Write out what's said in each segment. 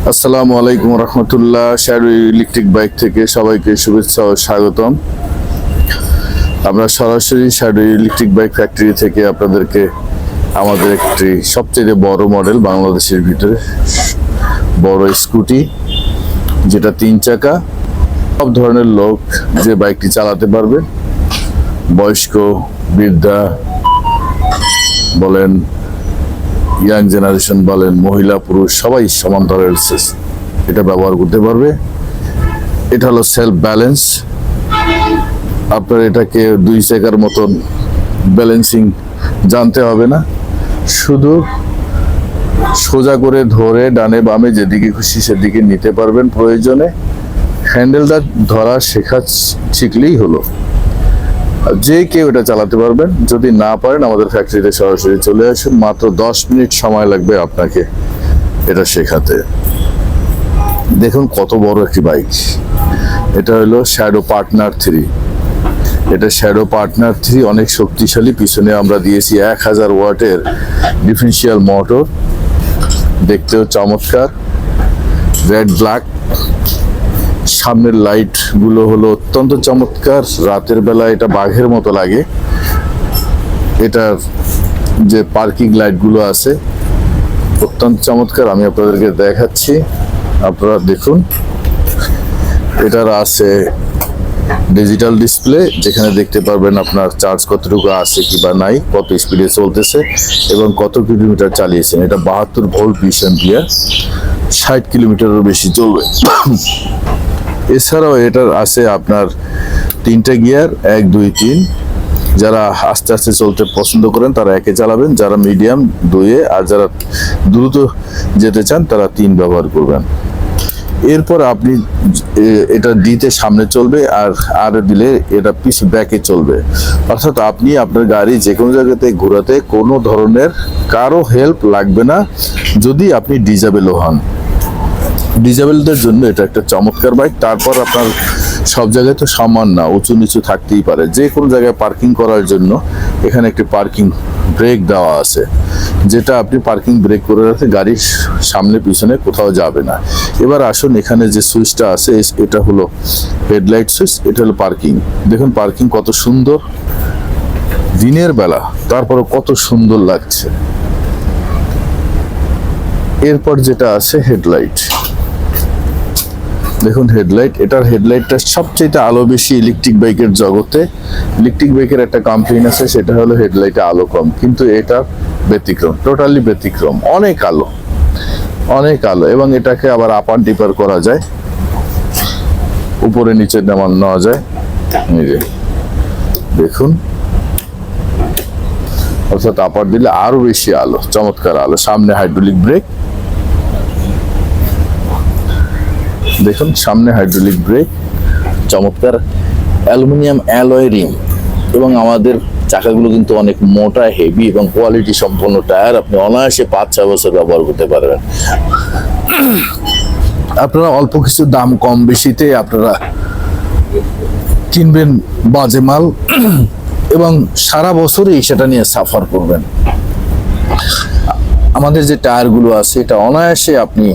আসসালামু আলাইকুম রহমতুল্লাহ। Shadow electric bike থেকে সবাইকে শুভেচ্ছা ও স্বাগতম। আমরা সরাসরি শ্যাডো ইলেকট্রিক বাইক ফ্যাক্টরি থেকে আপনাদেরকে আমাদের একটি সবচেয়ে বড় মডেল বাংলাদেশের ভিতরে বড় স্কুটি, যেটা 3 চাকা, সব ধরনের লোক যে বাইকটি চালাতে পারবে। বয়স্ক, বৃদ্ধা বলেন, ইয়াং জেনারেশন বলেন, মহিলা পুরুষ সবাই সমান ধরনের এটা ব্যবহার করতে পারবে। এটা হলো সেলফ ব্যালেন্স। আপনার এটাকে 2 চাকার মতন ব্যালেন্সিং জানতে হবে না, শুধু সোজা করে ধরে ডানে বামে যেদিকে খুশি সেদিকে নিতে পারবেন। প্রয়োজনে হ্যান্ডেলটা ধরা শিখলেই হলো। যে কেউ এটা চালাতে পারবেন। যদি না পারেন আমাদের ফ্যাক্টরিতে সরাসরি চলে আসুন, মাত্র 10 মিনিট সময় লাগবে আপনাকে এটা শেখাতে। দেখুন কত বড় একটি বাইক। এটা হলো শ্যাডো পার্টনার 3। এটা শ্যাডো পার্টনার 3 অনেক শক্তিশালী। পিছনে আমরা দিয়েছি 1000 ওয়াটের ডিফারেন্সিয়াল মোটর, দেখতেও চমৎকার, রেড ব্ল্যাক। সামনের লাইট গুলো হলো অত্যন্ত চমৎকার, রাতের বেলা এটা বাঘের মতো লাগে। এটার যে পার্কিং লাইট গুলো আছে অত্যন্ত চমৎকার, আমি আপনাদেরকে দেখাচ্ছি, আপনারা দেখুন। এটার আছে ডিজিটাল ডিসপ্লে, যেখানে দেখতে পারবেন আপনার চার্জ কতটুকু আছে কি বা নাই, কত স্পিডে চলতেছে এবং কত কিলোমিটার চালিয়েছেন। এটা 72 ভোল্ট 20 অ্যাম্পিয়ার, 60 কিলোমিটারের বেশি চলবে। এছাড়াও এটার আছে আপনার 3টে গিয়ার, 1 2 3। যারা আস্তে আস্তে চলতে পছন্দ করেন তারা 1-এ চালাবেন, যারা মিডিয়াম 2-এ, আর যারা দ্রুত যেতে চান তারা 3 ব্যবহার করবেন। এরপর আপনি এটা ডিতে সামনে চলবে, আর দিলে এটা পিছু ব্যাকে চলবে। অর্থাৎ আপনি আপনার গাড়ি যে কোনো জায়গাতে ঘোরাতে কোনো ধরনের কারো হেল্প লাগবে না, যদি আপনি ডিজেবলও হন। ডিজেবলদের জন্য এটা একটা চমৎকার বাইক। তারপর আপনার সব জায়গায় তো সমান না, উঁচু নিচু থাকতেই পারে। যে কোনো জায়গায় পার্কিং করার জন্য এখানে একটি পার্কিং ব্রেক দেওয়া আছে, যেটা আপনি পার্কিং ব্রেক করে রাখতে গাড়ির সামনে পিছনে কোথাও যাবে না। এবার আসুন, এখানে যে সুইচটা আছে এটা হলো হেডলাইট সুইচ, এটা হলো পার্কিং। দেখুন পার্কিং কত সুন্দর, দিনের বেলা তারপরে কত সুন্দর লাগছে। এরপর যেটা আছে হেডলাইট, দেখুন হেডলাইট। এটার হেডলাইটটা সবচেয়ে আলো বেশি ইলেকট্রিক বাইকের জগতে। ইলেকট্রিক বাইকের একটা কমপ্লেইন আছে, সেটা হলো হেডলাইটে আলো কম, কিন্তু এটা ব্যতিক্রম, টোটালি ব্যতিক্রম। অনেক আলো, অনেক আলো, এবং এটাকে আবার আপার ডিপার করা যায়, উপরে নিচে নেওয়া যায়। দেখুন, অর্থাৎ আপার দিলে আরো বেশি আলো, চমৎকার আলো। সামনে হাইড্রোলিক ব্রেক, দেখুন সামনে হাইড্রোলিক ব্রেক, চমৎকার অ্যালুমিনিয়াম অ্যালয় রিম, এবং আমাদের চাকাগুলো কিন্তু অনেক মোটা, হেভি এবং কোয়ালিটি সম্পন্ন টায়ার। আপনি অনায়াসে 5-6 বছর ব্যবহার করতে পারবেন। আপনারা অল্প কিছু দাম কম বেশিতে আপনারা কিনবেন বাজে মাল, এবং সারা বছরই সেটা নিয়ে সাফার করবেন। আমাদের যে টায়ারগুলো আছে এটা অনায়াসে আপনি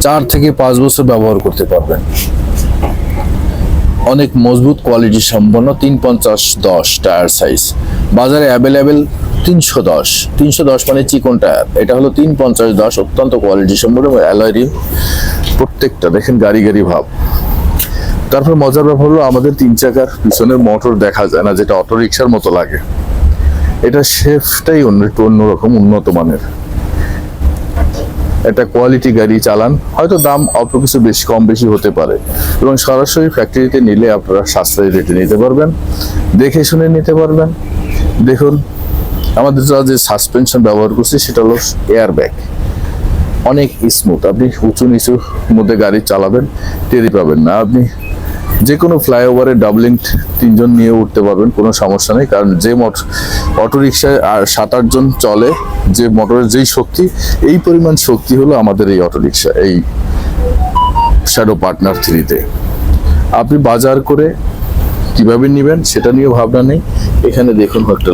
4 থেকে 5 বছর ব্যবহার করতে পারবেন। অনেক মজবুত কোয়ালিটি সম্পন্ন 350-10 টায়ার সাইজ, বাজারে অ্যাভেলেবেল 310 মানে চিকন টায়ার। এটা হলো 350-10, অত্যন্ত কোয়ালিটি সম্পন্ন অ্যালয় রিম প্রত্যেকটা। দেখেন গাড়ি গাড়ি ভাব। তারপর মজার ব্যাপার হলো আমাদের 3 চাকার পিছনের মোটর দেখা যায় না, যেটা অটো রিক্সার মতো লাগে। এটা শেফটাই অন্যরকম, উন্নত মানের। একটা কোয়ালিটি গাড়ি চালান, হয়তো দাম অল্প কিছু বেশি কম বেশি হতে পারে, এবং সরাসরি ফ্যাক্টরিতে নিলে আপনারা সাশ্রয়ী রেটে নিতে পারবেন, দেখে শুনে নিতে পারবেন। দেখুন আমাদের যে সাসপেনশন ব্যবহার করছি সেটা হলো এয়ার ব্যাগ, অনেক স্মুথ। আপনি উঁচু নিচুর মধ্যে গাড়ি চালাবেন, টেরি পাবেন না। আপনি যে কোনো ফ্লাইওভারে ডাবলিং 3 জন নিয়ে উঠতে পারবেন, কোনো সমস্যা নেই। কারণ যে অটো রিক্সায় আর 7-8 জন চলে, যে মোটরের যেই শক্তি, এই পরিমাণ শক্তি হলো আমাদের এই অটো রিক্সা, এই শ্যাডো পার্টনার 3-তে। আপনি বাজার করে কিভাবে নেবেন সেটা নিয়ে ভাবনা নেই। এখানে দেখুন একটা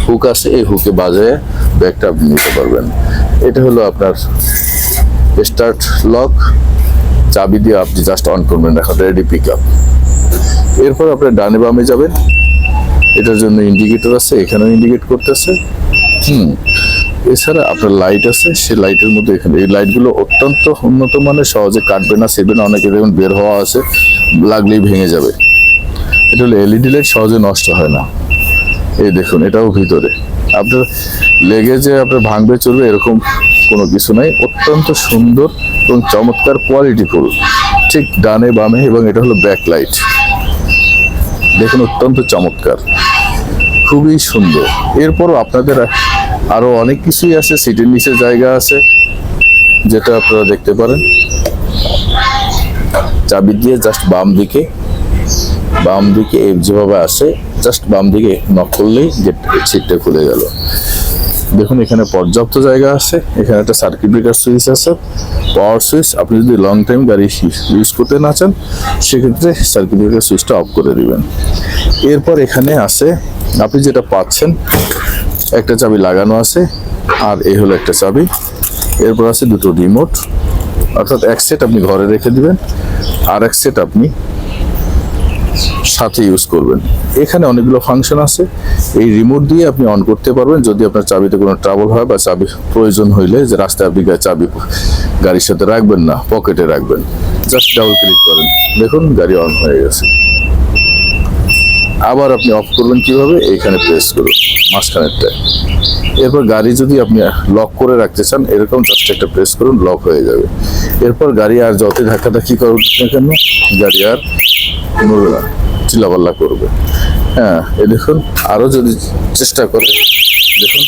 হুক আছে, এই হুকে বাজায় ব্যাগটা আপনি নিতে পারবেন। এটা হলো আপনার স্টার্ট লক, চাবি দিয়ে আপনি জাস্ট অন করবেন, এখন রেডি পিক আপ। এরপর আপনার ডানে বামে যাবেন, এটার জন্য ইন্ডিকেটর আছে, এখানেও ইন্ডিকেট করতেছে। এছাড়া আপনার লাইট আছে, সেই লাইটের মধ্যে এখানে এই লাইটগুলো অত্যন্ত উন্নত মানের, সহজে কাটবে না, সেবে না। অনেকে দেখুন বের হওয়া আছে, লাগলেই ভেঙে যাবে। এটা হলো এলইডি লাইট, সহজে নষ্ট হয় না। এই দেখুন, এটাও ভিতরে আপনার লেগে যে আপনার ভাঙবে চলবে এরকম কোনো কিছু নাই, অত্যন্ত সুন্দর এবং চমৎকার কোয়ালিটিফুল। ঠিক ডানে বামে, এবং এটা হলো ব্যাক লাইট, দেখুন অত্যন্ত চমৎকার, খুবই সুন্দর। এরপরও আপনাদের আরো অনেক কিছুই আছে, সিটের নিচে জায়গা আছে যেটা আপনারা দেখতে পারেন। চাবি দিয়ে জাস্ট বাম দিকে যেভাবে আসে, জাস্ট বাম দিকে নক করলেই গেট সিটটা খুলে গেল। দেখুন এখানে পর্যাপ্ত জায়গা আছে, এখানে একটা সার্কিট ব্রেকার সুইচ আছে, পাওয়ার সুইচ। আপনি যদি লং টাইম গাড়ি ইউজ করতে না চান সেক্ষেত্রে সার্কিট ব্রেকার সুইচটা অফ করে দিবেন। এরপর এখানে আছে, আপনি যেটা পাচ্ছেন, একটা চাবি লাগানো আছে, আর এই হলো একটা চাবি। এরপর আছে দুটো রিমোট, অর্থাৎ এক সেট আপনি ঘরে রেখে দিবেন, আর এক সেট আপনি সাথে ইউজ করবেন। এখানে অনেকগুলো ফাংশন আছে, এই রিমোট দিয়ে আপনি অন করতে পারবেন যদি আপনার চাবিতে কোনো ট্রাবল হয় বা চাবি প্রয়োজন হইলে, যে রাস্তায় আপনি চাবি গাড়ির সাথে রাখবেন না, পকেটে রাখবেন, জাস্ট ডাবল ক্লিক করেন, দেখুন গাড়ি অন হয়ে গেছে। আবার আপনি অফ করবেন কিভাবে, এইখানে প্রেস করুন মাঝখানেরটা। এরপর গাড়ি যদি আপনি লক করে রাখতে চান, এরকম জাস্ট একটা প্রেস করুন, লক হয়ে যাবে। এরপর গাড়ি আর যতই ধাক্কাধাক্কি করুন না কেন, গাড়ি আর নড়বে না, চিল্লাপাল্লা করবে। হ্যাঁ, এই দেখুন, আরো যদি চেষ্টা করে দেখুন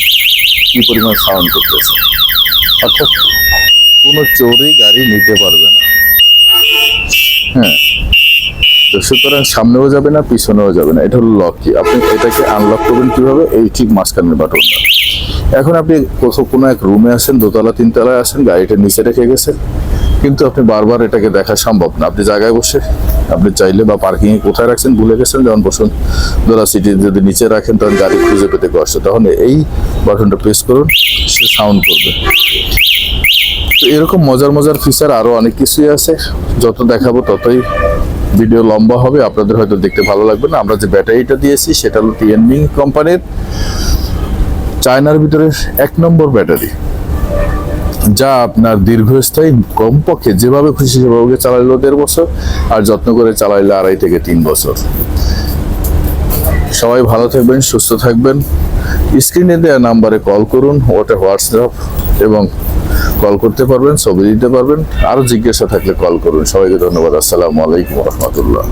কি পরিমাণ সাউন্ড করতেছে, অর্থাৎ কোনো চোরই গাড়ি নিতে পারবে না। হ্যাঁ, তো সুতরাং সামনেও যাবে না, পিছনেও যাবে না। এটা হলো লক কি। আপনি এটাকে আনলক করবেন কিভাবে, এই ঠিক মাঝখানের বাটনটা। এখন আপনি কোনো এক রুমে আসেন, দোতলা তিনতলায় আসেন, গাড়িটা নিচে রেখে গেছেন, কিন্তু আপনি বারবার এটাকে দেখা সম্ভব না। আপনি জায়গায় বসে আপনি চাইলে, বা পার্কিং এ কোথায় রাখছেন ভুলে গেছেন, যেমন বসুন দোলা সিটি যদি নিচে রাখেন, তখন গাড়ি খুঁজে পেতে কষ্ট, তখন এই বাটনটা প্রেস করুন, সে সাউন্ড করবে। তো এরকম মজার মজার ফিচার আরো অনেক কিছুই আছে, যত দেখাবো ততই ভিডিও লম্বা হবে, আপনাদের হয়তো দেখতে ভালো লাগবে না। আমরা যে ব্যাটারিটা দিয়েছি সেটা হলো টিএনবি কোম্পানির, চায়নার ভিতরে 1 নম্বর ব্যাটারি, যা আপনার দীর্ঘস্থায়ী, কমপক্ষে যেভাবে খুশি সেভাবে চালাইলো 1.5 বছর, আর যত্ন করে চালাইলে 2.5 থেকে 3 বছর। সবাই ভালো থাকবেন, সুস্থ থাকবেন। স্ক্রিনে দেওয়া নাম্বারে কল করুন, ওটা হোয়াটসঅ্যাপ, এবং কল করতে পারবেন, ছবি দিতে পারবেন। আরো জিজ্ঞাসা থাকলে কল করুন। সবাইকে ধন্যবাদ। আসসালামু আলাইকুম রহমতুল্লাহ।